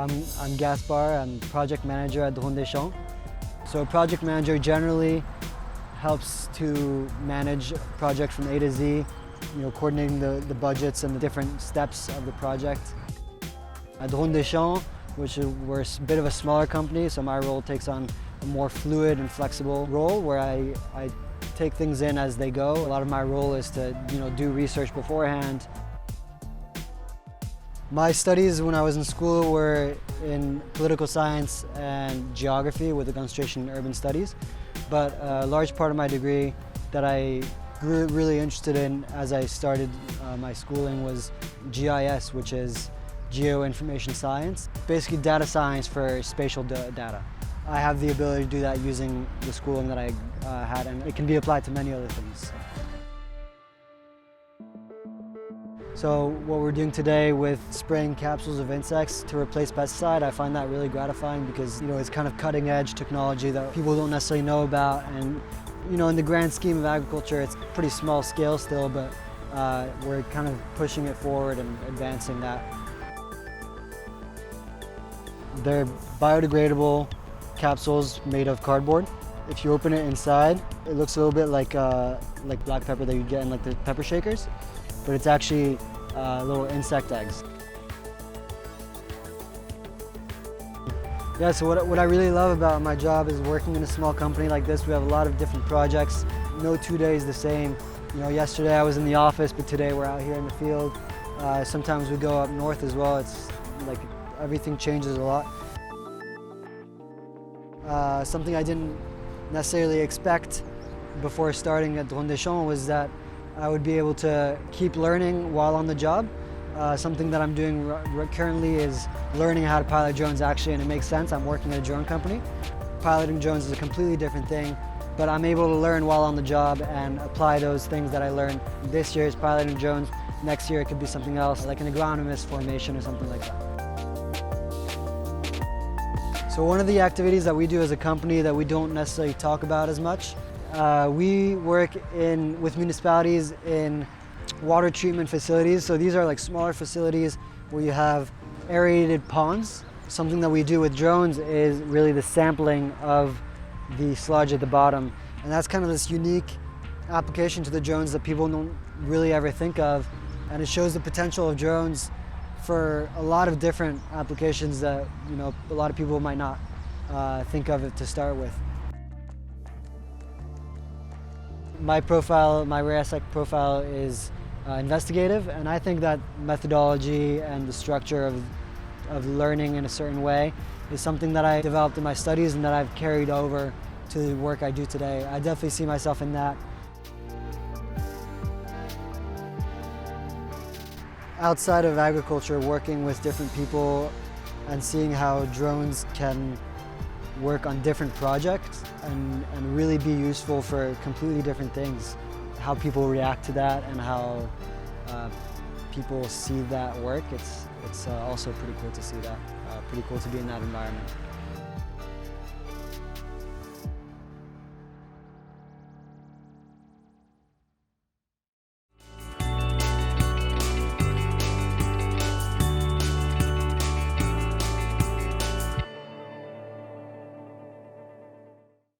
I'm Gaspard. I'm project manager at École-O-Champ. So a project manager generally helps to manage projects from A to Z, coordinating the budgets and the different steps of the project. At École-O-Champ, we're a bit of a smaller company, so my role takes on a more fluid and flexible role where I take things in as they go. A lot of my role is to do research beforehand. My studies when I was in school were in political science and geography with a concentration in urban studies, but a large part of my degree that I grew really interested in as I started my schooling was GIS, which is Geoinformation Science, basically data science for spatial data. I have the ability to do that using the schooling that I had, and it can be applied to many other things. So what we're doing today with spraying capsules of insects to replace pesticide, I find that really gratifying because it's kind of cutting edge technology that people don't necessarily know about, and in the grand scheme of agriculture it's pretty small scale still, but we're kind of pushing it forward and advancing that. They're biodegradable capsules made of cardboard. If you open it inside, it looks a little bit like black pepper that you get in the pepper shakers, but it's actually little insect eggs. Yeah, so what I really love about my job is working in a small company like this. We have a lot of different projects. No 2 days the same. Yesterday I was in the office, but today we're out here in the field. Sometimes we go up north as well. It's like everything changes a lot. Something I didn't necessarily expect before starting at École-O-Champ was that I would be able to keep learning while on the job. Something that I'm doing currently is learning how to pilot drones actually, and it makes sense. I'm working at a drone company. Piloting drones is a completely different thing, but I'm able to learn while on the job and apply those things that I learned. This year is piloting drones. Next year it could be something else, like an agronomist formation or something like that. So one of the activities that we do as a company that we don't necessarily talk about as much, we work with municipalities in water treatment facilities. So these are like smaller facilities where you have aerated ponds. Something that we do with drones is really the sampling of the sludge at the bottom. And that's kind of this unique application to the drones that people don't really ever think of. And it shows the potential of drones for a lot of different applications that a lot of people might not think of it to start with. My profile, my RIASEC profile is investigative, and I think that methodology and the structure of learning in a certain way is something that I developed in my studies and that I've carried over to the work I do today. I definitely see myself in that. Outside of agriculture, working with different people and seeing how drones can work on different projects and really be useful for completely different things. How people react to that and how people see that work, it's also pretty cool to see that. Pretty cool to be in that environment.